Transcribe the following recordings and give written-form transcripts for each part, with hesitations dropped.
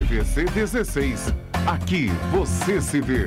TVC 16. Aqui você se vê.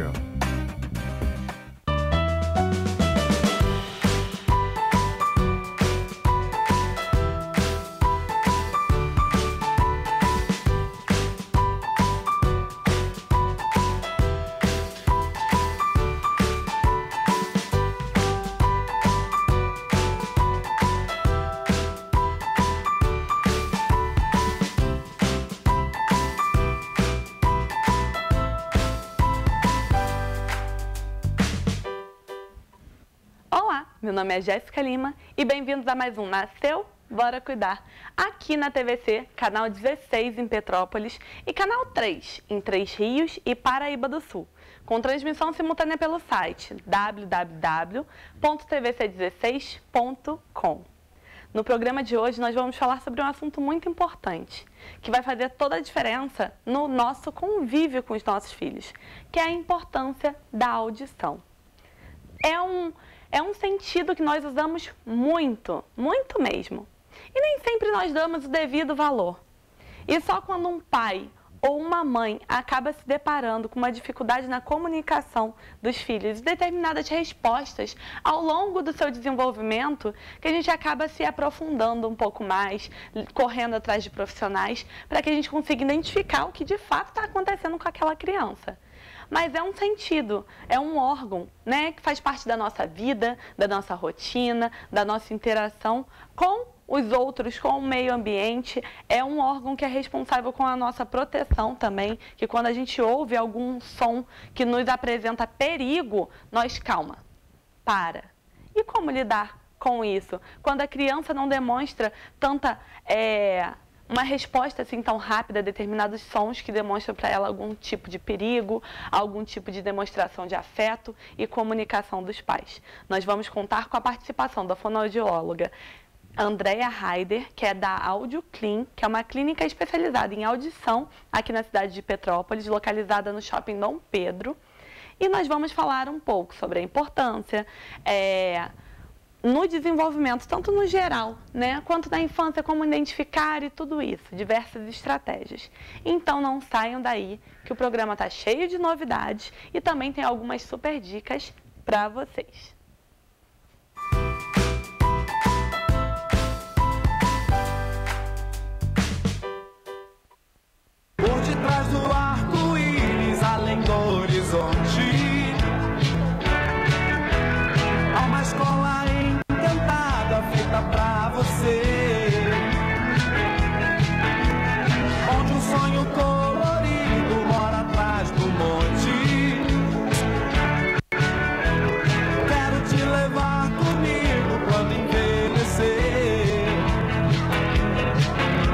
Meu nome é Jéssica Lima e bem-vindos a mais um Nasceu, Bora Cuidar, aqui na TVC, canal 16 em Petrópolis e canal 3 em Três Rios e Paraíba do Sul, com transmissão simultânea pelo site www.tvc16.com. No programa de hoje nós vamos falar sobre um assunto muito importante, que vai fazer toda a diferença no nosso convívio com os nossos filhos, que é a importância da audição. É um sentido que nós usamos muito, muito mesmo. E nem sempre nós damos o devido valor. E só quando um pai ou uma mãe acaba se deparando com uma dificuldade na comunicação dos filhos e determinadas respostas ao longo do seu desenvolvimento, que a gente acaba se aprofundando um pouco mais, correndo atrás de profissionais, para que a gente consiga identificar o que de fato está acontecendo com aquela criança. Mas é um sentido, é um órgão, né, que faz parte da nossa vida, da nossa rotina, da nossa interação com os outros, com o meio ambiente. É um órgão que é responsável com a nossa proteção também, que quando a gente ouve algum som que nos apresenta perigo, nós calma, para. E como lidar com isso? Quando a criança não demonstra tanta... uma resposta assim tão rápida a determinados sons que demonstram para ela algum tipo de perigo, algum tipo de demonstração de afeto e comunicação dos pais. Nós vamos contar com a participação da fonoaudióloga Andréia Haider, que é da AudioClean, que é uma clínica especializada em audição aqui na cidade de Petrópolis, localizada no Shopping Dom Pedro. E nós vamos falar um pouco sobre a importância no desenvolvimento, tanto no geral, né, quanto na infância, como identificar e tudo isso, diversas estratégias. Então não saiam daí, que o programa está cheio de novidades e também tem algumas super dicas para vocês. Por detrás do arco-íris, além do horizonte, há uma escola feita pra você, onde um sonho colorido mora atrás do monte. Quero te levar comigo quando envelhecer.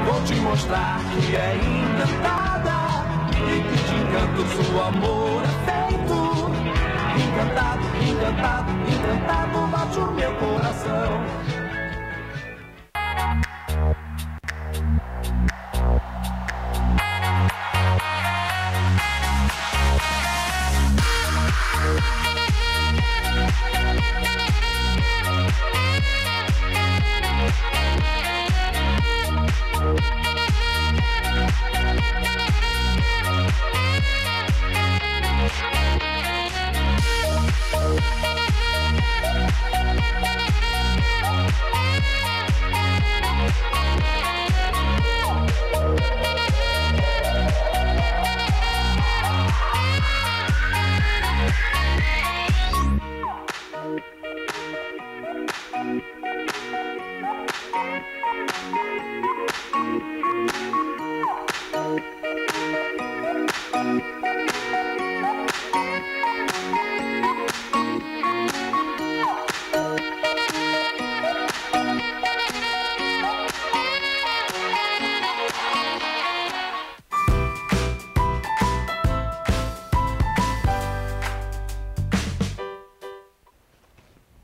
Vou te mostrar que é encantada e que de encanto o amor é feito. Encantado, encantado, encantado bate o meu coração.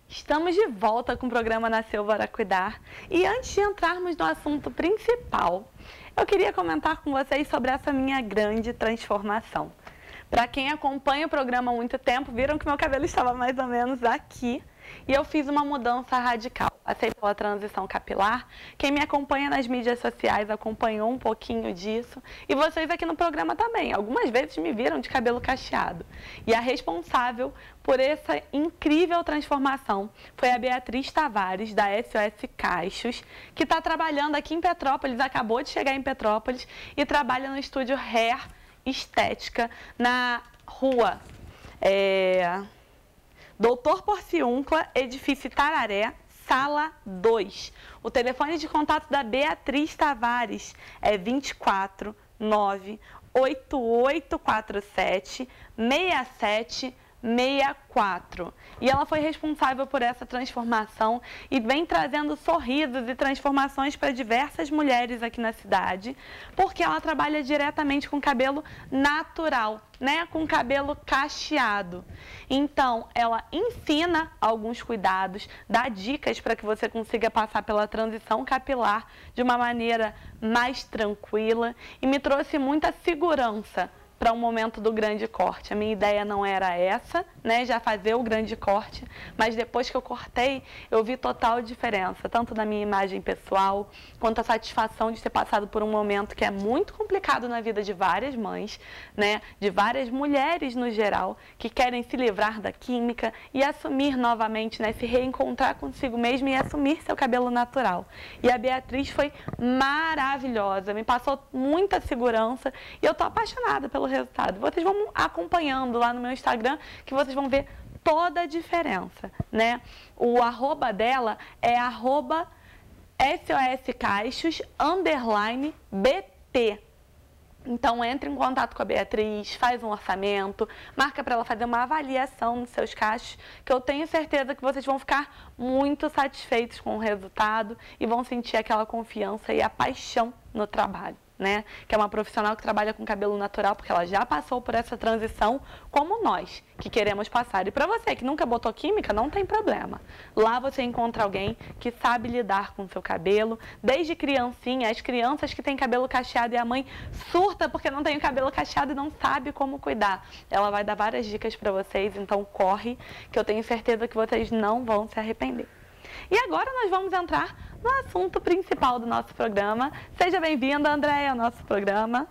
Estamos de volta com o programa Nasceu Bora Cuidar. E antes de entrarmos no assunto principal, eu queria comentar com vocês sobre essa minha grande transformação. Para quem acompanha o programa há muito tempo, viram que meu cabelo estava mais ou menos aqui e eu fiz uma mudança radical. passei pela transição capilar. Quem me acompanha nas mídias sociais acompanhou um pouquinho disso. E vocês aqui no programa também. Algumas vezes me viram de cabelo cacheado. E a responsável por essa incrível transformação foi a Beatriz Tavares, da SOS Caixos, que está trabalhando aqui em Petrópolis, acabou de chegar em Petrópolis e trabalha no estúdio Hair Estética, na rua Doutor Porciúncula, edifício Tararé, sala 2. O telefone de contato da Beatriz Tavares é 24 9 8847 6764. E ela foi responsável por essa transformação e vem trazendo sorrisos e transformações para diversas mulheres aqui na cidade, porque ela trabalha diretamente com cabelo natural, né? Com cabelo cacheado. Então, ela ensina alguns cuidados, dá dicas para que você consiga passar pela transição capilar de uma maneira mais tranquila e me trouxe muita segurança para o momento do grande corte. A minha ideia não era essa, né, já fazer o grande corte, mas depois que eu cortei, eu vi total diferença, tanto na minha imagem pessoal, quanto a satisfação de ter passado por um momento que é muito complicado na vida de várias mães, né, de várias mulheres no geral, que querem se livrar da química e assumir novamente, né, se reencontrar consigo mesma e assumir seu cabelo natural. E a Beatriz foi maravilhosa, me passou muita segurança e eu tô apaixonada pelo resultado. Vocês vão acompanhando lá no meu Instagram que vocês vão ver toda a diferença, né? O arroba dela é arroba SOScaixos_BT. Então, entre em contato com a Beatriz, faz um orçamento, marca para ela fazer uma avaliação nos seus cachos, que eu tenho certeza que vocês vão ficar muito satisfeitos com o resultado e vão sentir aquela confiança e a paixão no trabalho, né? Que é uma profissional que trabalha com cabelo natural, porque ela já passou por essa transição, como nós, que queremos passar. E para você que nunca botou química, não tem problema. Lá você encontra alguém que sabe lidar com o seu cabelo, desde criancinha, as crianças que têm cabelo cacheado e a mãe surta porque não tem o cabelo cacheado e não sabe como cuidar. Ela vai dar várias dicas para vocês, então corre, que eu tenho certeza que vocês não vão se arrepender. E agora nós vamos entrar no assunto principal do nosso programa. Seja bem-vinda, Andréia, ao nosso programa.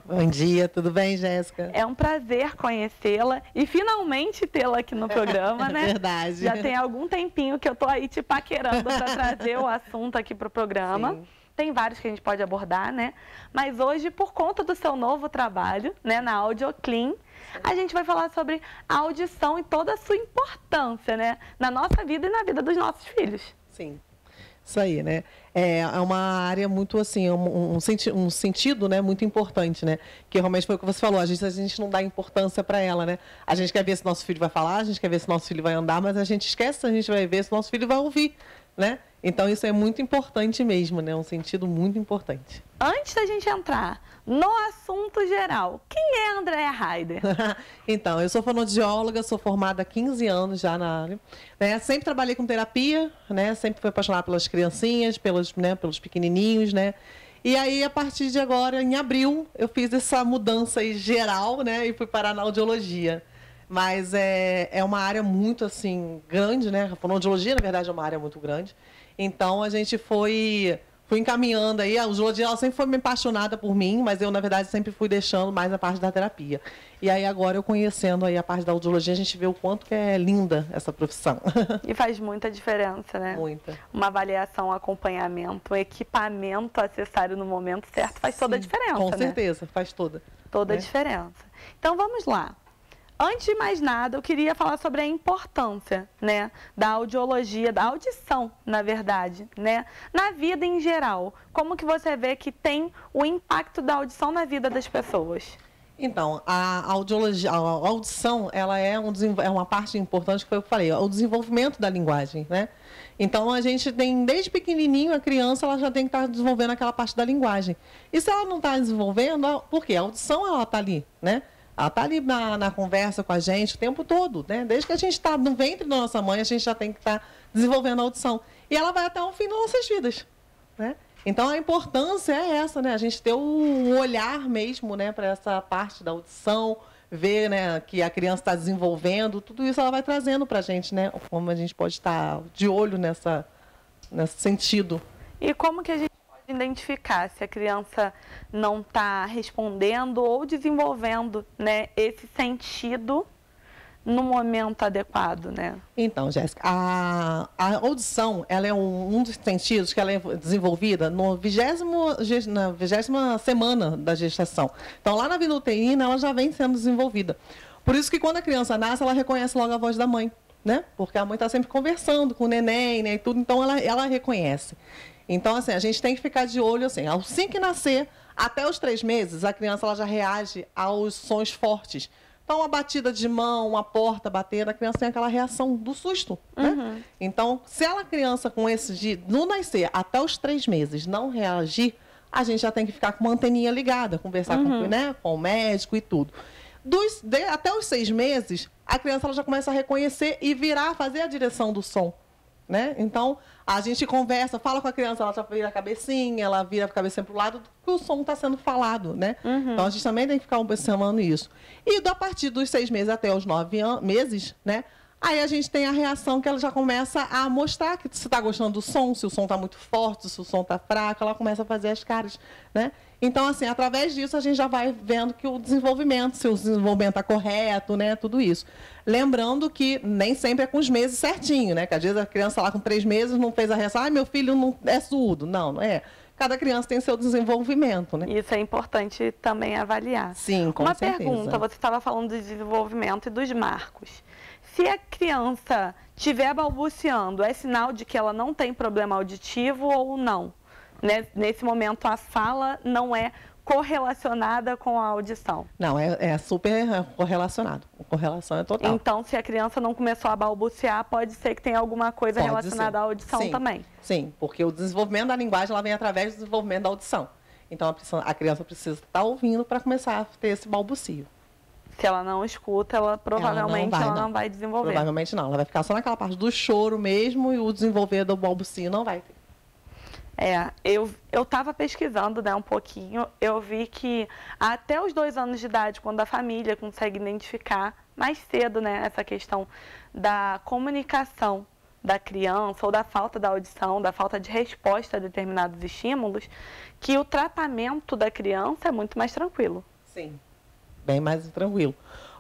Bom dia, tudo bem, Jéssica? É um prazer conhecê-la e finalmente tê-la aqui no programa, né? Verdade. Já tem algum tempinho que eu tô aí te paquerando para trazer o assunto aqui para o programa. Sim. Tem vários que a gente pode abordar, né? Mas hoje, por conta do seu novo trabalho, né, na AudioClean, a gente vai falar sobre a audição e toda a sua importância, né, na nossa vida e na vida dos nossos filhos. Sim, isso aí, né? É uma área muito, assim, um sentido, né, muito importante, né? Que realmente foi o que você falou, a gente não dá importância para ela, né? A gente quer ver se nosso filho vai falar, a gente quer ver se nosso filho vai andar, mas a gente esquece se a gente vai ver se nosso filho vai ouvir, né? Então, isso é muito importante mesmo, né? Um sentido muito importante. Antes da gente entrar no assunto geral, quem é a Andréia Haider? Então, eu sou fonoaudióloga, sou formada há 15 anos já na área. Né? Sempre trabalhei com terapia, né? Sempre fui apaixonada pelas criancinhas, pelos pequenininhos, né? E aí, a partir de agora, em abril, eu fiz essa mudança aí geral, né? E fui parar na audiologia. Mas é uma área muito, assim, grande, né? A fonoaudiologia, na verdade, é uma área muito grande. Então, a gente foi encaminhando aí. A audiologia, ela sempre foi me apaixonada por mim, mas eu, na verdade, sempre fui deixando mais a parte da terapia. E aí, agora, eu conhecendo aí a parte da audiologia, a gente vê o quanto que é linda essa profissão. E faz muita diferença, né? Muita. Uma avaliação, um acompanhamento, um equipamento acessório no momento certo faz toda a diferença, Com né? certeza, faz toda. Toda a né? diferença. Então, vamos lá. Antes de mais nada, eu queria falar sobre a importância, né, da audiologia, da audição, na verdade, né, na vida em geral. Como que você vê que tem o impacto da audição na vida das pessoas? Então, a audição, ela é uma parte importante, que foi o que eu falei, o desenvolvimento da linguagem, né? Então, a gente tem, desde pequenininho, a criança, ela já tem que estar desenvolvendo aquela parte da linguagem. E se ela não está desenvolvendo, por quê? A audição, ela está ali, né? Ela está ali na conversa com a gente o tempo todo, né? Desde que a gente está no ventre da nossa mãe, a gente já tem que estar desenvolvendo a audição. E ela vai até o fim das nossas vidas, né? Então, a importância é essa, né? A gente ter o olhar mesmo, né, para essa parte da audição, ver, né, que a criança está desenvolvendo, tudo isso ela vai trazendo para a gente, né? Como a gente pode estar de olho nesse sentido. E como que a gente pode identificar se a criança não está respondendo ou desenvolvendo, né, esse sentido no momento adequado, né? Então, Jéssica, a audição, ela é um dos sentidos que ela é desenvolvida na 20ª semana da gestação. Então, lá na vida uterina, ela já vem sendo desenvolvida. Por isso que quando a criança nasce, ela reconhece logo a voz da mãe, né? Porque a mãe está sempre conversando com o neném, né, e tudo, então ela reconhece. Então, assim, a gente tem que ficar de olho, assim, assim que nascer, até os 3 meses, a criança ela já reage aos sons fortes. Então, uma batida de mão, uma porta batendo, a criança tem aquela reação do susto, né? Então, se a criança com esse no nascer até os 3 meses não reagir, a gente já tem que ficar com uma anteninha ligada, conversar com o médico e tudo. Até os 6 meses, a criança ela já começa a reconhecer e fazer a direção do som, né? Então, a gente conversa, fala com a criança, ela já vira a cabecinha, ela vira a cabecinha para o lado, que o som está sendo falado, né? Então, a gente também tem que ficar observando isso. E a partir dos 6 meses até os 9 meses, né? Aí a gente tem a reação que ela já começa a mostrar que se está gostando do som, se o som está muito forte, se o som está fraco, ela começa a fazer as caras, né? Então, assim, através disso, a gente já vai vendo que o desenvolvimento, se o desenvolvimento está correto, né? Tudo isso. Lembrando que nem sempre é com os meses certinho, né? Que às vezes a criança lá com 3 meses não fez a reação, meu filho não é surdo. Não é. Cada criança tem seu desenvolvimento, né? Isso é importante também avaliar. Sim, com certeza. Uma pergunta, você estava falando do desenvolvimento e dos marcos. Se a criança estiver balbuciando, é sinal de que ela não tem problema auditivo ou não? Nesse momento, a fala não é correlacionada com a audição. Não, é super correlacionado. A correlação é total. Então, se a criança não começou a balbuciar, pode ser que tenha alguma coisa relacionada à audição também. Sim, porque o desenvolvimento da linguagem ela vem através do desenvolvimento da audição. Então, a criança precisa estar ouvindo para começar a ter esse balbucio. Se ela não escuta, provavelmente ela não vai desenvolver. Provavelmente não. Ela vai ficar só naquela parte do choro mesmo e o desenvolver do balbucio não vai ter. Eu estava pesquisando, né, um pouquinho, eu vi que até os 2 anos de idade, quando a família consegue identificar mais cedo, né, essa questão da comunicação da criança ou da falta da audição, da falta de resposta a determinados estímulos, que o tratamento da criança é muito mais tranquilo. Sim, bem mais tranquilo.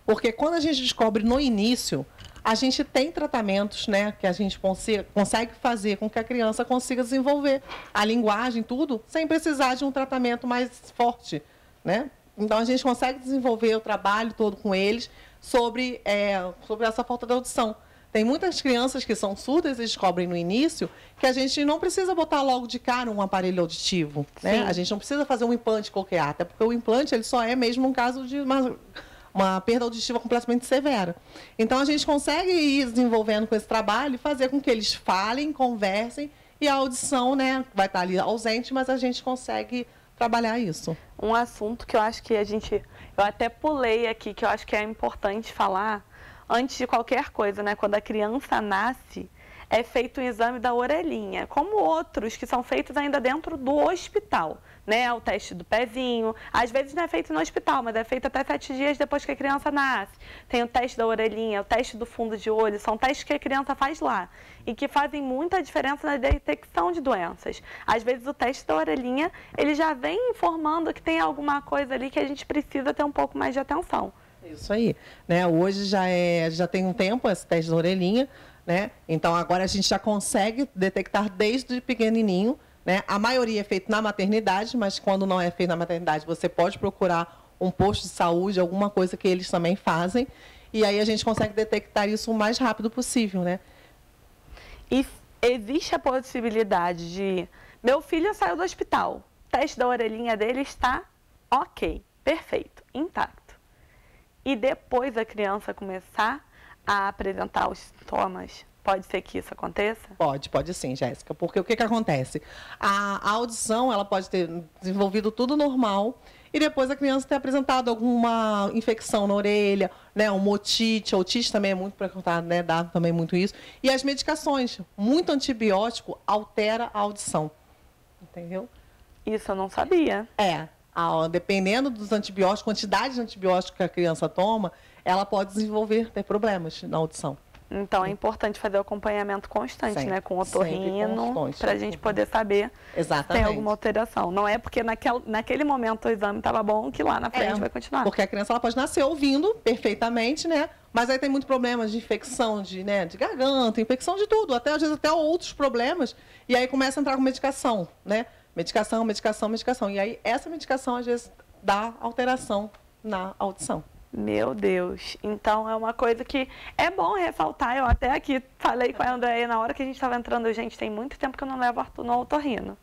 Porque quando a gente descobre no início, a gente tem tratamentos, né, que a gente consegue fazer com que a criança consiga desenvolver a linguagem, tudo, sem precisar de um tratamento mais forte, né? Então, a gente consegue desenvolver o trabalho todo com eles sobre essa falta de audição. Tem muitas crianças que são surdas e descobrem no início que a gente não precisa botar logo de cara um aparelho auditivo, né? A gente não precisa fazer um implante qualquer, até porque o implante ele só é mesmo um caso de uma perda auditiva completamente severa. Então, a gente consegue ir desenvolvendo com esse trabalho e fazer com que eles falem, conversem, e a audição, né, vai estar ali ausente, mas a gente consegue trabalhar isso. Um assunto que eu acho que eu até pulei aqui, que eu acho que é importante falar, antes de qualquer coisa, né, quando a criança nasce, é feito o exame da orelhinha, como outros que são feitos ainda dentro do hospital, né? O teste do pezinho, às vezes não é feito no hospital, mas é feito até 7 dias depois que a criança nasce. Tem o teste da orelhinha, o teste do fundo de olho, são testes que a criança faz lá e que fazem muita diferença na detecção de doenças. Às vezes o teste da orelhinha, ele já vem informando que tem alguma coisa ali que a gente precisa ter um pouco mais de atenção. Isso aí, né? Hoje já tem um tempo esse teste da orelhinha, né? Então, agora a gente já consegue detectar desde pequenininho, né? A maioria é feito na maternidade, mas quando não é feito na maternidade, você pode procurar um posto de saúde, alguma coisa que eles também fazem, e aí a gente consegue detectar isso o mais rápido possível, né? E existe a possibilidade de... Meu filho saiu do hospital, o teste da orelhinha dele está ok, perfeito, intacto. E depois a criança começar a apresentar os sintomas, pode ser que isso aconteça? Pode sim, Jéssica, porque o que acontece? A audição, ela pode ter desenvolvido tudo normal e depois a criança ter apresentado alguma infecção na orelha, né, um otite. A otite também é muito frequentada, né, dá também muito isso. E as medicações, muito antibiótico altera a audição, entendeu? Isso eu não sabia. Dependendo dos antibióticos, quantidade de antibiótico que a criança toma, ela pode ter problemas na audição. Então é importante fazer o acompanhamento constante, Sempre, né? Com o otorrino, para a gente poder saber se tem alguma alteração. Não é porque naquele momento o exame estava bom que lá na frente vai continuar. Porque a criança ela pode nascer ouvindo perfeitamente, né? Mas aí tem muitos problemas de infecção, de garganta, infecção de tudo, até às vezes até outros problemas. E aí começa a entrar com medicação, né? Medicação. E aí essa medicação às vezes dá alteração na audição. Meu Deus, então é uma coisa que é bom ressaltar. Eu até aqui falei com a Andréia na hora que a gente estava entrando, gente, tem muito tempo que eu não levo Arthur no otorrino.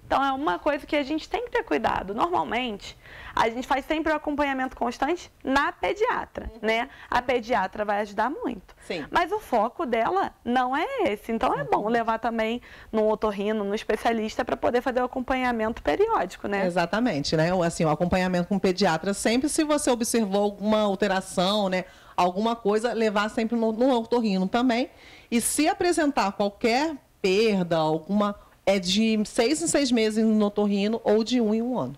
Então é uma coisa que a gente tem que ter cuidado. Normalmente, a gente faz sempre o acompanhamento constante na pediatra, né? A pediatra vai ajudar muito. Sim. Mas o foco dela não é esse. Então é bom levar também no otorrino, no especialista, para poder fazer o acompanhamento periódico, né? Exatamente, né? Assim, o acompanhamento com o pediatra, sempre se você observou alguma alteração, né? Alguma coisa, levar sempre no otorrino também. E se apresentar qualquer perda, é de 6 em 6 meses no otorrino ou de 1 em 1 ano.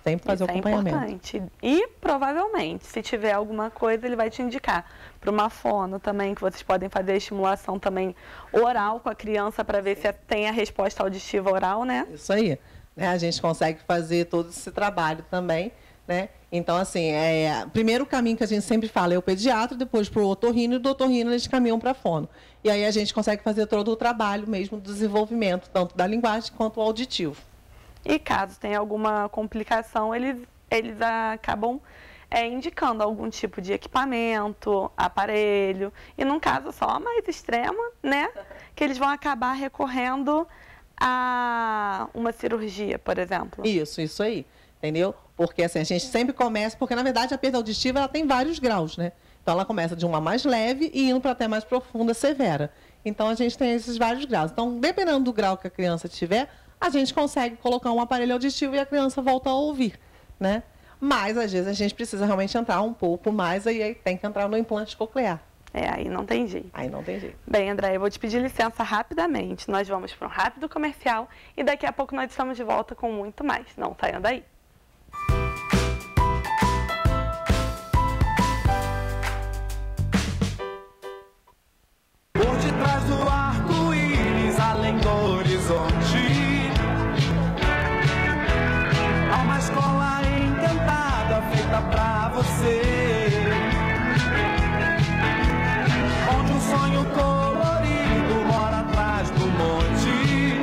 Sempre fazer o acompanhamento. É importante. E, provavelmente, se tiver alguma coisa, ele vai te indicar para uma fono também, que vocês podem fazer estimulação também oral com a criança para ver se tem a resposta auditiva oral, né? Isso aí. Né? A gente consegue fazer todo esse trabalho também, né? Então, assim, o primeiro caminho que a gente sempre fala é o pediatra, depois para o otorrino, e do otorrino eles caminham para a fono. E aí a gente consegue fazer todo o trabalho mesmo do desenvolvimento, tanto da linguagem quanto o auditivo. E caso tenha alguma complicação, eles acabam indicando algum tipo de equipamento, aparelho, e num caso só mais extremo, né, que eles vão acabar recorrendo a uma cirurgia, por exemplo. Isso aí, entendeu? Porque assim, a gente sempre começa, porque na verdade a perda auditiva ela tem vários graus, né? Então ela começa de uma mais leve e indo para até mais profunda, severa. Então a gente tem esses vários graus. Então, dependendo do grau que a criança tiver, a gente consegue colocar um aparelho auditivo e a criança volta a ouvir, né? Mas às vezes a gente precisa realmente entrar um pouco mais, e aí tem que entrar no implante coclear. Aí não tem jeito. Aí não tem jeito. Bem, André, eu vou te pedir licença rapidamente. Nós vamos para um rápido comercial e daqui a pouco nós estamos de volta com muito mais. Não saiam daí. Por detrás do arco-íris, além do horizonte, há uma escola encantada feita pra você, onde um sonho colorido mora atrás do monte.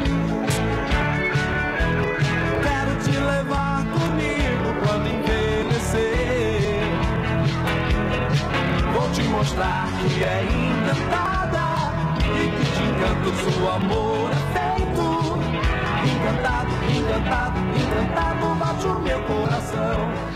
Quero te levar comigo quando envelhecer. Vou te mostrar que é encantada e que de encanto seu amor é feito. Encantado, encantado, encantado bate o meu coração.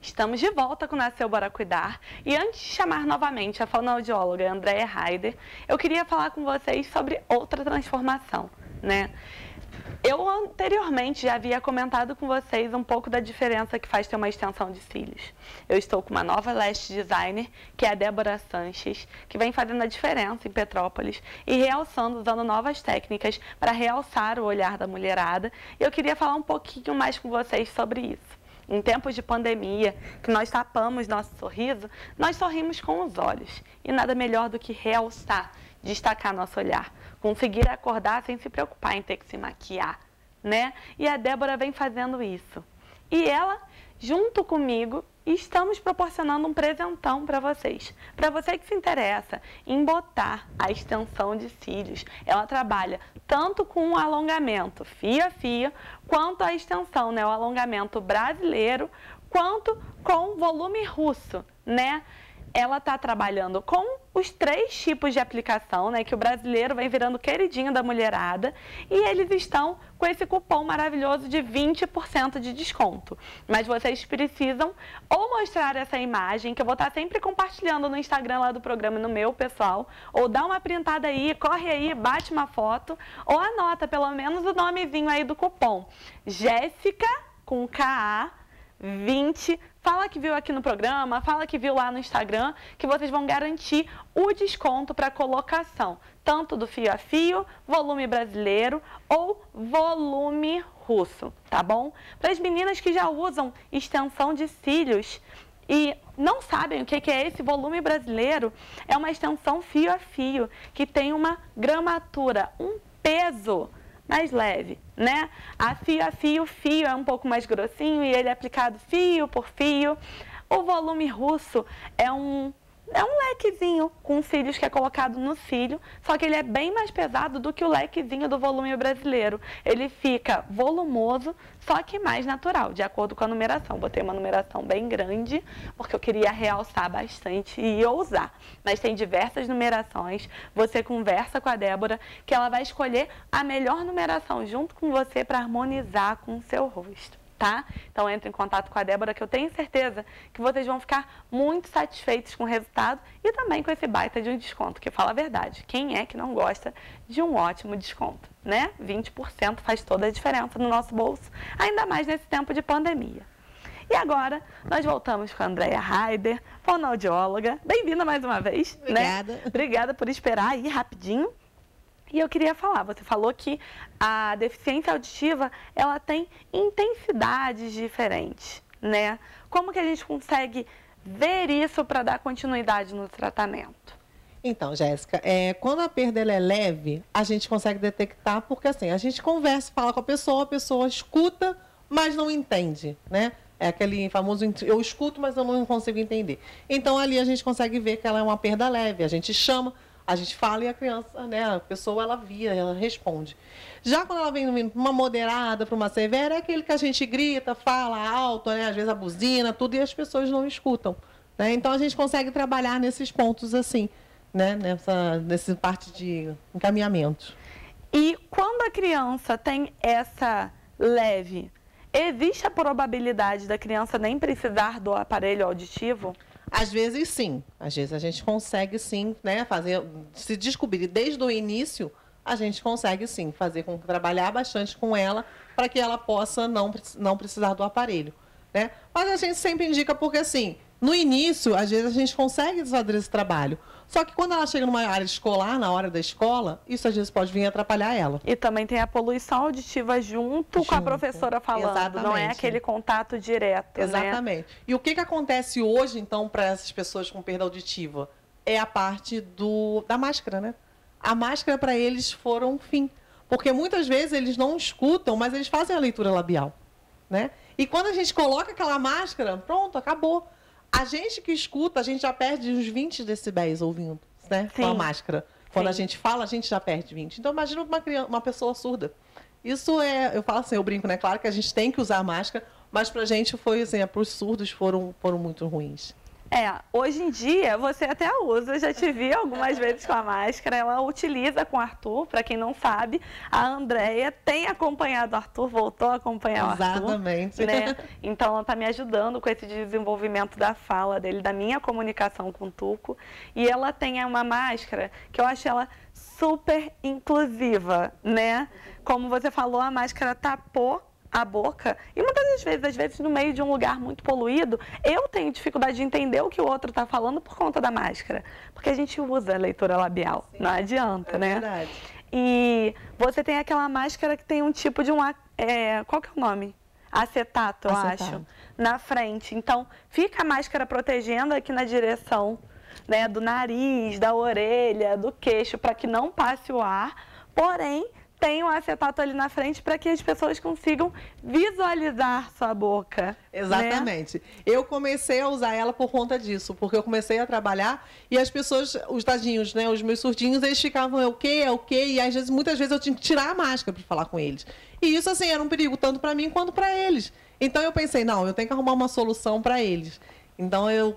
Estamos de volta com o Nasceu Bora Cuidar. E antes de chamar novamente a fonoaudióloga Andréia Haider, eu queria falar com vocês sobre outra transformação, né? Eu anteriormente já havia comentado com vocês um pouco da diferença que faz ter uma extensão de cílios. Eu estou com uma nova lash designer, que é a Débora Sanches, que vem fazendo a diferença em Petrópolis e realçando, usando novas técnicas para realçar o olhar da mulherada. E eu queria falar um pouquinho mais com vocês sobre isso. em tempos de pandemia, que nós tapamos nosso sorriso, nós sorrimos com os olhos. E nada melhor do que realçar, destacar nosso olhar, conseguir acordar sem se preocupar em ter que se maquiar, né? E a Débora vem fazendo isso. E ela, junto comigo, estamos proporcionando um presentão para vocês. Para você que se interessa em botar a extensão de cílios, ela trabalha tanto com o alongamento fio a fio, quanto a extensão, né, o alongamento brasileiro, quanto com volume russo, né? Ela está trabalhando com os 3 tipos de aplicação, né, que o brasileiro vem virando queridinho da mulherada, e eles estão com esse cupom maravilhoso de 20% de desconto. Mas vocês precisam ou mostrar essa imagem, que eu vou estar sempre compartilhando no Instagram lá do programa, no meu pessoal, ou dá uma printada aí, corre aí, bate uma foto, ou anota pelo menos o nomezinho aí do cupom. Jéssica, com K-A, 20, fala que viu aqui no programa, fala que viu lá no Instagram, que vocês vão garantir o desconto para colocação, tanto do fio a fio, volume brasileiro ou volume russo, tá bom? Para as meninas que já usam extensão de cílios e não sabem o que é esse volume brasileiro, é uma extensão fio a fio, que tem uma gramatura, um peso mais leve, né? A fio, o fio é um pouco mais grossinho e ele é aplicado fio por fio. O volume russo é um lequezinho com cílios que é colocado no cílio, só que ele é bem mais pesado do que o lequezinho do volume brasileiro. Ele fica volumoso, só que mais natural, de acordo com a numeração. Botei uma numeração bem grande, porque eu queria realçar bastante e ousar. Mas tem diversas numerações, você conversa com a Débora, que ela vai escolher a melhor numeração junto com você para harmonizar com o seu rosto. Tá? Então entre em contato com a Débora, que eu tenho certeza que vocês vão ficar muito satisfeitos com o resultado e também com esse baita de um desconto, que fala a verdade. Quem é que não gosta de um ótimo desconto, né? 20% faz toda a diferença no nosso bolso, ainda mais nesse tempo de pandemia. E agora, nós voltamos com a Andréia Haider, fonoaudióloga. Bem-vinda mais uma vez. Obrigada. Né? Obrigada por esperar aí rapidinho. E eu queria falar, você falou que a deficiência auditiva, ela tem intensidades diferentes, né? Como que a gente consegue ver isso para dar continuidade no tratamento? Então, Jéssica, quando a perda ela é leve, a gente consegue detectar, porque assim, a gente conversa, fala com a pessoa escuta, mas não entende, né? É aquele famoso, eu escuto, mas eu não consigo entender. Então, ali a gente consegue ver que ela é uma perda leve, a gente chama, a gente fala e a criança, né, a pessoa, ela via, ela responde. Já quando ela vem para uma moderada, para uma severa, é aquele que a gente grita, fala alto, né, às vezes a buzina, tudo, e as pessoas não escutam. Né? Então, a gente consegue trabalhar nesses pontos assim, né, nessa parte de encaminhamento. E quando a criança tem essa leve, existe a probabilidade da criança nem precisar do aparelho auditivo? Às vezes sim, às vezes a gente consegue sim, né, se descobrir desde o início, a gente consegue sim trabalhar bastante com ela para que ela possa não precisar do aparelho, né? Mas a gente sempre indica porque assim, no início, às vezes a gente consegue fazer esse trabalho. Só que quando ela chega numa área escolar, na hora da escola, isso às vezes pode vir atrapalhar ela. E também tem a poluição auditiva junto com a professora falando. Exatamente. Não é aquele contato direto, exatamente. Né? E o que acontece hoje, então, para essas pessoas com perda auditiva? É a parte da máscara, né? A máscara, para eles, foram um fim. Porque muitas vezes eles não escutam, mas eles fazem a leitura labial, né? E quando a gente coloca aquela máscara, pronto, acabou. A gente que escuta, a gente já perde uns 20 decibéis ouvindo, né? Sim. Com a máscara. Quando a gente fala, a gente já perde 20. Então, imagina uma pessoa surda. Isso eu falo assim, eu brinco, né? Claro que a gente tem que usar máscara, mas pra gente foi assim, para os surdos foram muito ruins. Hoje em dia você até usa, eu já te vi algumas vezes com a máscara, ela utiliza com o Arthur, para quem não sabe, a Andréia tem acompanhado o Arthur, voltou a acompanhar o Arthur. Exatamente. Né? Então ela está me ajudando com esse desenvolvimento da fala dele, da minha comunicação com o Tuco, e ela tem uma máscara que eu acho ela super inclusiva, né? Como você falou, a máscara tapou a boca, e muitas das às vezes no meio de um lugar muito poluído, eu tenho dificuldade de entender o que o outro está falando por conta da máscara, porque a gente usa a leitura labial, sim, não adianta, né? Verdade. E você tem aquela máscara que tem um tipo de qual que é o nome? acetato, eu acho, na frente. Então, fica a máscara protegendo aqui na direção, né, do nariz, da orelha, do queixo, para que não passe o ar. Porém, tem um acetato ali na frente para que as pessoas consigam visualizar sua boca. Exatamente. Né? Eu comecei a usar ela por conta disso, porque eu comecei a trabalhar e as pessoas, os tadinhos, né, os meus surdinhos, eles ficavam, é o quê? E às vezes, muitas vezes eu tinha que tirar a máscara para falar com eles. E isso, assim, era um perigo tanto para mim quanto para eles. Então eu pensei, não, eu tenho que arrumar uma solução para eles. Então eu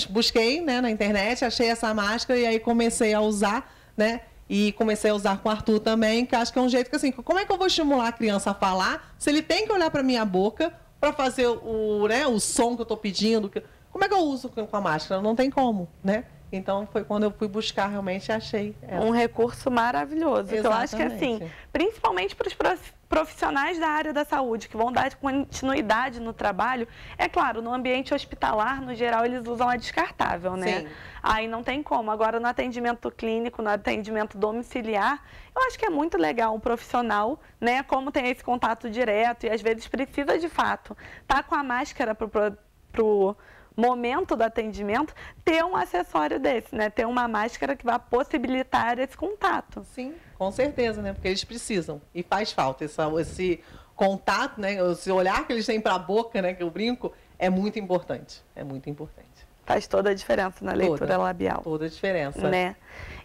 busquei, né, na internet, achei essa máscara e aí comecei a usar, né? E comecei a usar com o Arthur também, que acho que é um jeito que, assim, como é que eu vou estimular a criança a falar se ele tem que olhar para minha boca para fazer o som que eu estou pedindo? Como é que eu uso com a máscara? Não tem como, né? Então, foi quando eu fui buscar, realmente, achei ela. Um recurso maravilhoso. Exatamente. Eu acho que, assim, principalmente para os profissionais da área da saúde, que vão dar continuidade no trabalho, é claro, no ambiente hospitalar, no geral, eles usam a descartável, né? Sim. Aí não tem como. Agora, no atendimento clínico, no atendimento domiciliar, eu acho que é muito legal um profissional, né? Como tem esse contato direto e, às vezes, precisa, de fato, estar com a máscara pro momento do atendimento, ter um acessório desse, né? Ter uma máscara que vai possibilitar esse contato. Sim, com certeza, né? Porque eles precisam e faz falta esse contato, né? Esse olhar que eles têm para a boca, né? Que eu brinco, é muito importante. É muito importante. Faz toda a diferença na leitura labial. Toda a diferença. Né?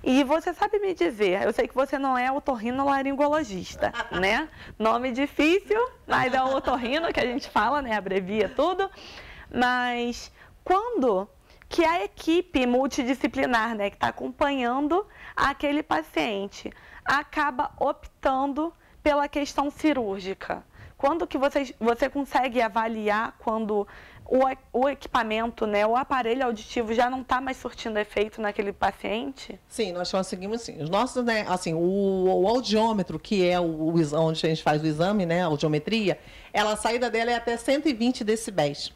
E você sabe me dizer, eu sei que você não é otorrinolaringologista, né? Nome difícil, mas é o otorrino que a gente fala, né? Abrevia tudo. Mas quando que a equipe multidisciplinar, né, que está acompanhando aquele paciente, acaba optando pela questão cirúrgica? Quando que você consegue avaliar quando o equipamento, né, o aparelho auditivo já não está mais surtindo efeito naquele paciente? Sim, nós conseguimos sim. Os nossos, né, assim, o audiômetro, que é onde a gente faz o exame, né, a audiometria, a saída dela é até 120 decibéis.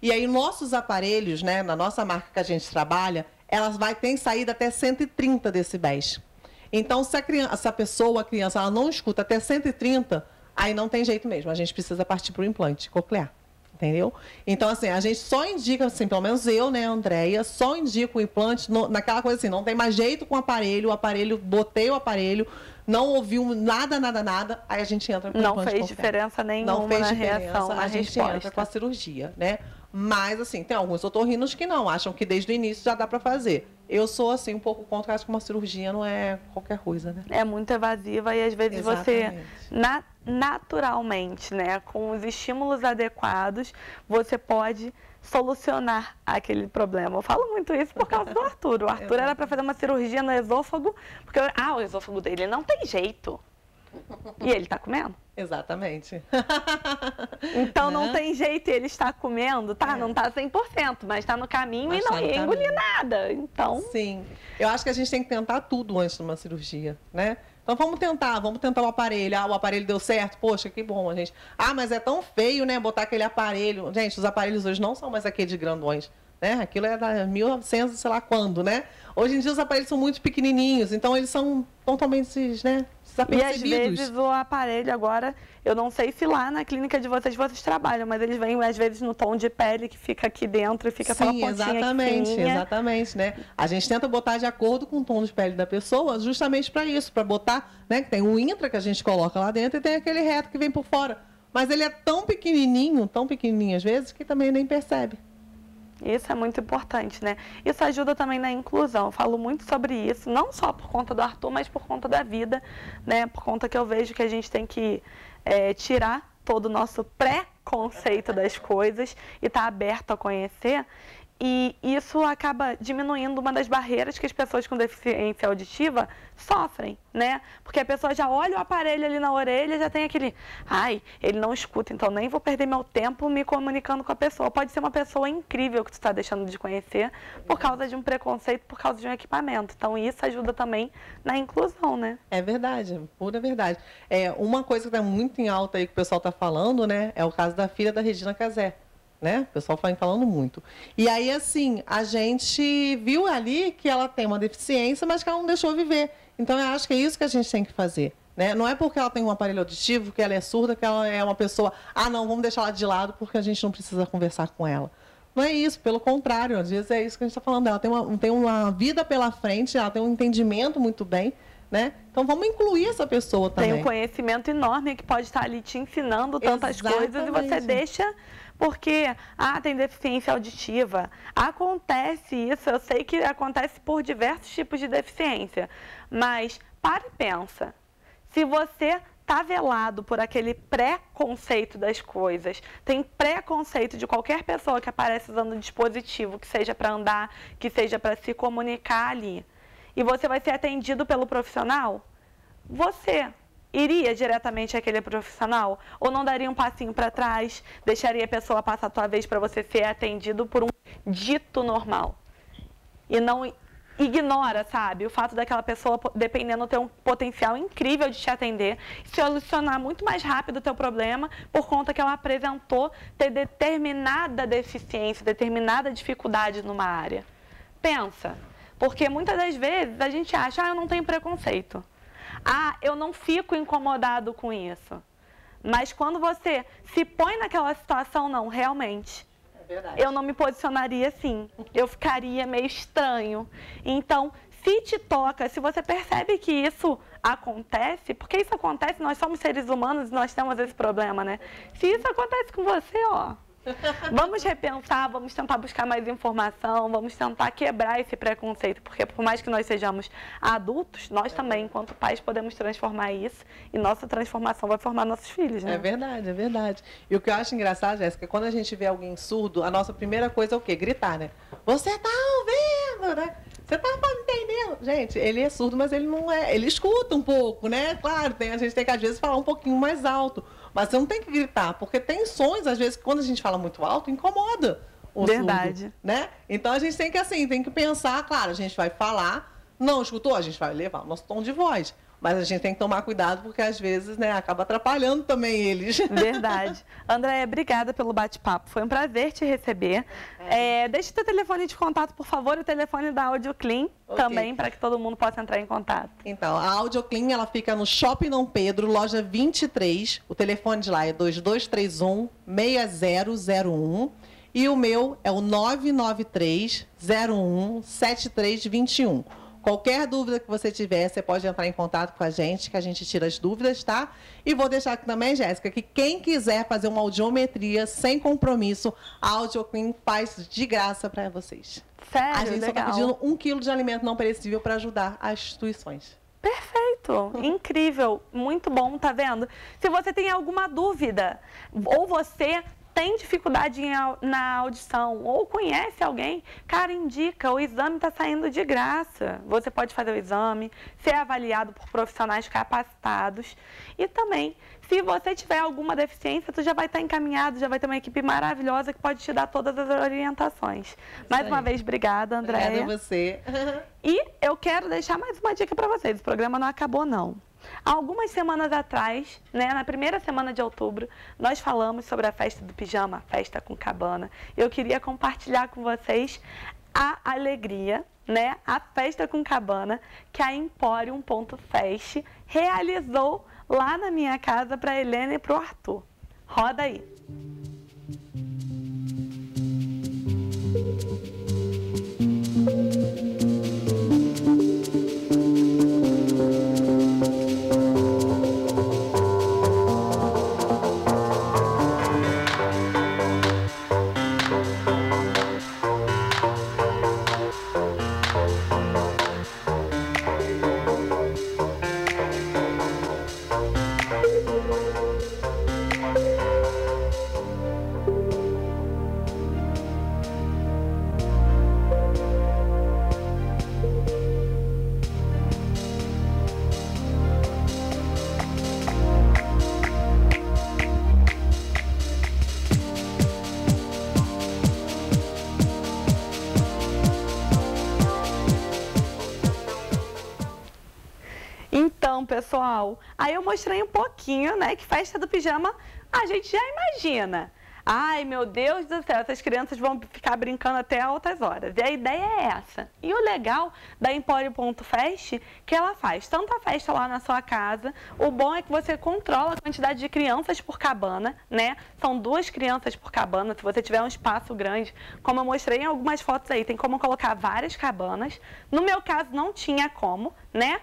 E aí, nossos aparelhos, né, na nossa marca que a gente trabalha, elas tem saída até 130 decibéis. Então, se a criança, ela não escuta até 130, aí não tem jeito mesmo. A gente precisa partir para o implante coclear. Entendeu? Então, assim, a gente só indica, assim, pelo menos eu, né, Andréia, só indico o implante naquela coisa assim, não tem mais jeito com o aparelho, botei o aparelho, não ouviu nada, aí a gente entra com o implante. Não fez diferença nenhuma na reação, na a gente entra com a cirurgia, né? Mas, assim, tem alguns otorrinos que não, acham que desde o início já dá para fazer. Eu sou, assim, um pouco contra, acho que uma cirurgia não é qualquer coisa, né? É muito evasiva e, às vezes, Exatamente. você, naturalmente, né, com os estímulos adequados, você pode solucionar aquele problema. Eu falo muito isso por causa do Arthur. O Arthur era para fazer uma cirurgia no esôfago, porque o esôfago dele não tem jeito. E ele está comendo. Exatamente. Então, não tem jeito, e ele está comendo, tá? Não está 100%, mas está no caminho e não ia engolir nada. Então... Sim. Eu acho que a gente tem que tentar tudo antes de uma cirurgia, né? Então, vamos tentar o aparelho. O aparelho deu certo? Poxa, que bom, gente. Mas é tão feio, né, botar aquele aparelho. Gente, os aparelhos hoje não são mais aqueles grandões, né? Aquilo é da 1900, sei lá quando, né? Hoje em dia, os aparelhos são muito pequenininhos, então eles são totalmente, né, e às vezes o aparelho agora, eu não sei se lá na clínica de vocês trabalham, mas eles vêm às vezes no tom de pele que fica aqui dentro e fica aquela pontinha exatamente, né? A gente tenta botar de acordo com o tom de pele da pessoa, justamente para isso, para botar, né, que tem o intra que a gente coloca lá dentro e tem aquele reto que vem por fora. Mas ele é tão pequenininho às vezes, que também nem percebe. Isso é muito importante, né? Isso ajuda também na inclusão. Eu falo muito sobre isso, não só por conta do Arthur, mas por conta da vida, né? Por conta que eu vejo que a gente tem que tirar todo o nosso pré-conceito das coisas e estar aberto a conhecer. E isso acaba diminuindo uma das barreiras que as pessoas com deficiência auditiva sofrem, né? Porque a pessoa já olha o aparelho ali na orelha, já tem aquele... ele não escuta, então nem vou perder meu tempo me comunicando com a pessoa. Pode ser uma pessoa incrível que tu está deixando de conhecer por causa de um preconceito, por causa de um equipamento. Então, isso ajuda também na inclusão, né? É verdade, pura verdade. Uma coisa que está muito em alta aí que o pessoal está falando, né? É o caso da filha da Regina Casé. Né? O pessoal vai falando muito. E aí, assim, a gente viu ali que ela tem uma deficiência, mas que ela não deixou viver. Então, eu acho que é isso que a gente tem que fazer, Né? Não é porque ela tem um aparelho auditivo que ela é surda, que ela é uma pessoa, não, vamos deixar ela de lado porque a gente não precisa conversar com ela. Não é isso, pelo contrário, às vezes é isso que a gente está falando. Ela tem uma vida pela frente, ela tem um entendimento muito bem, né? Então vamos incluir essa pessoa também. Tem um conhecimento enorme que pode estar ali te ensinando tantas coisas e você deixa... Porque, tem deficiência auditiva. Acontece isso, eu sei que acontece por diversos tipos de deficiência. Mas, para e pensa. Se você está velado por aquele preconceito das coisas, tem preconceito de qualquer pessoa que aparece usando um dispositivo, que seja para andar, que seja para se comunicar ali, e você vai ser atendido pelo profissional, você iria diretamente àquele profissional? Ou não daria um passinho para trás, deixaria a pessoa passar a sua vez para você ser atendido por um dito normal? E não ignora, sabe, o fato daquela pessoa, dependendo, ter um potencial incrível de te atender, solucionar muito mais rápido o teu problema, por conta que ela apresentou ter determinada deficiência, determinada dificuldade numa área. Pensa, porque muitas das vezes a gente acha, eu não tenho preconceito. Eu não fico incomodado com isso. Mas quando você se põe naquela situação, não, realmente, eu não me posicionaria assim. Eu ficaria meio estranho. Então, se te toca, se você percebe que isso acontece, porque isso acontece, nós somos seres humanos e nós temos esse problema, né? Se isso acontece com você, vamos repensar, vamos tentar buscar mais informação, vamos tentar quebrar esse preconceito, porque por mais que nós sejamos adultos, nós também, enquanto pais, podemos transformar isso e nossa transformação vai formar nossos filhos, né? É verdade, é verdade. E o que eu acho engraçado, Jéssica, quando a gente vê alguém surdo, a nossa primeira coisa é o quê? Gritar, né? Você tá ouvindo, né? Você tá entendendo? Gente, ele é surdo, mas ele não é. Ele escuta um pouco, né? Claro, a gente tem que, às vezes, falar um pouquinho mais alto. Mas você não tem que gritar, porque tem sons, às vezes, que quando a gente fala muito alto, incomoda o verdade. surdo, né? Então, a gente tem que pensar, claro, a gente vai falar, não escutou, a gente vai levar o nosso tom de voz. Mas a gente tem que tomar cuidado, porque às vezes, né, acaba atrapalhando também eles. Verdade. Andréia, obrigada pelo bate-papo. Foi um prazer te receber. Deixe teu telefone de contato, por favor, e o telefone da AudioClean também, para que todo mundo possa entrar em contato. Então, a AudioClean, ela fica no Shopping Dom Pedro, loja 23. O telefone de lá é 2231-6001. E o meu é o 993-01-7321. Qualquer dúvida que você tiver, você pode entrar em contato com a gente, que a gente tira as dúvidas, tá? E vou deixar aqui também, Jéssica, que quem quiser fazer uma audiometria sem compromisso, a AudioClean faz de graça para vocês. Sério? A gente só está pedindo 1 quilo de alimento não perecível para ajudar as instituições. Perfeito, incrível, muito bom, tá vendo? Se você tem alguma dúvida, ou você tem dificuldade na audição ou conhece alguém, cara, indica, o exame está saindo de graça. Você pode fazer o exame, ser avaliado por profissionais capacitados e também, se você tiver alguma deficiência, tu já vai estar encaminhado, já vai ter uma equipe maravilhosa que pode te dar todas as orientações. Mais uma vez, obrigada, Andréia. Obrigada a você. E eu quero deixar mais uma dica para vocês, o programa não acabou não. Algumas semanas atrás, né, na primeira semana de outubro, nós falamos sobre a festa do pijama, a festa com cabana. Eu queria compartilhar com vocês a alegria, né, a festa com cabana que a Emporium.fest realizou lá na minha casa para a Helena e para o Arthur. Roda aí. Então, pessoal, aí eu mostrei um pouquinho, né, que festa do pijama a gente já imagina. Ai, meu Deus do céu, essas crianças vão ficar brincando até altas horas. E a ideia é essa. E o legal da Empório.fest que ela faz tanta festa lá na sua casa. O bom é que você controla a quantidade de crianças por cabana, né? São 2 crianças por cabana. Se você tiver um espaço grande, como eu mostrei em algumas fotos aí, tem como colocar várias cabanas. No meu caso, não tinha como, né?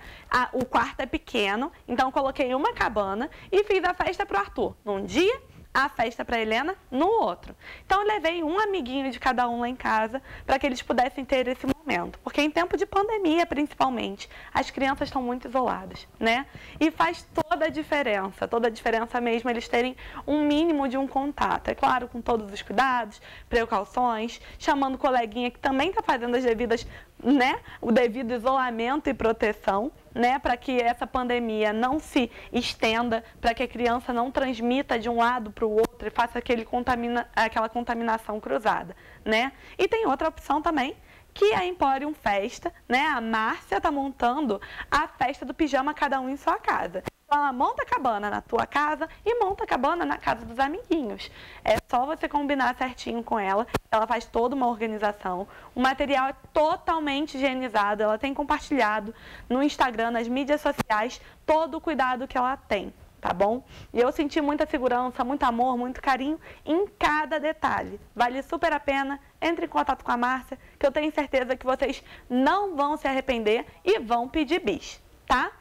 O quarto é pequeno, então coloquei uma cabana e fiz a festa para o Arthur num dia, a festa para a Helena no outro. Então, eu levei um amiguinho de cada um lá em casa para que eles pudessem ter esse momento. Porque em tempo de pandemia, principalmente, as crianças estão muito isoladas, né? E faz toda a diferença mesmo eles terem um mínimo de um contato. É claro, com todos os cuidados, precauções, chamando o coleguinha que também está fazendo as devidas, né? O devido isolamento e proteção, né, para que essa pandemia não se estenda, para que a criança não transmita de um lado para o outro e faça aquela contaminação cruzada, né? E tem outra opção também, que é a Emporium Festa, né? A Márcia está montando a festa do pijama cada um em sua casa. Então, ela monta a cabana na tua casa e monta a cabana na casa dos amiguinhos. É só você combinar certinho com ela. Ela faz toda uma organização. O material é totalmente higienizado. Ela tem compartilhado no Instagram, nas mídias sociais, todo o cuidado que ela tem, tá bom? E eu senti muita segurança, muito amor, muito carinho em cada detalhe. Vale super a pena. Entre em contato com a Márcia, que eu tenho certeza que vocês não vão se arrepender e vão pedir bis, tá?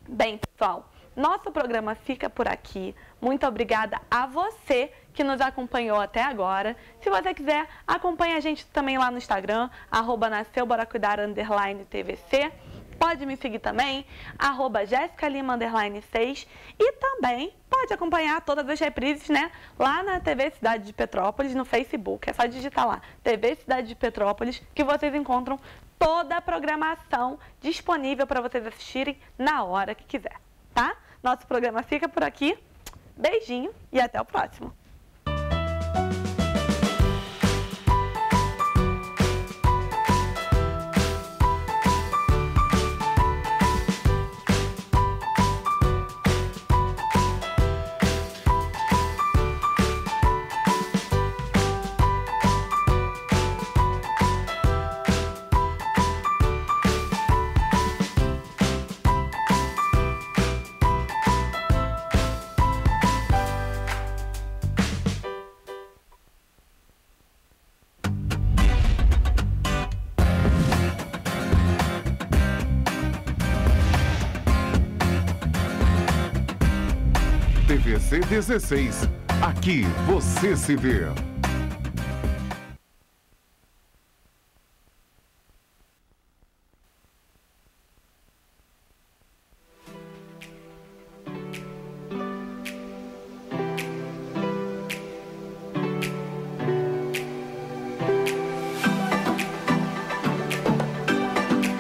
Bem, pessoal, nosso programa fica por aqui. Muito obrigada a você que nos acompanhou até agora. Se você quiser, acompanhe a gente também lá no Instagram, @nasceubaracuidar_tvc. Pode me seguir também, @JessicaLima_6. E também pode acompanhar todas as reprises, né? Lá na TV Cidade de Petrópolis, no Facebook. É só digitar lá, TV Cidade de Petrópolis, que vocês encontram toda a programação disponível para vocês assistirem na hora que quiser, tá? Nosso programa fica por aqui. Beijinho e até o próximo. TVC 16. Aqui você se vê.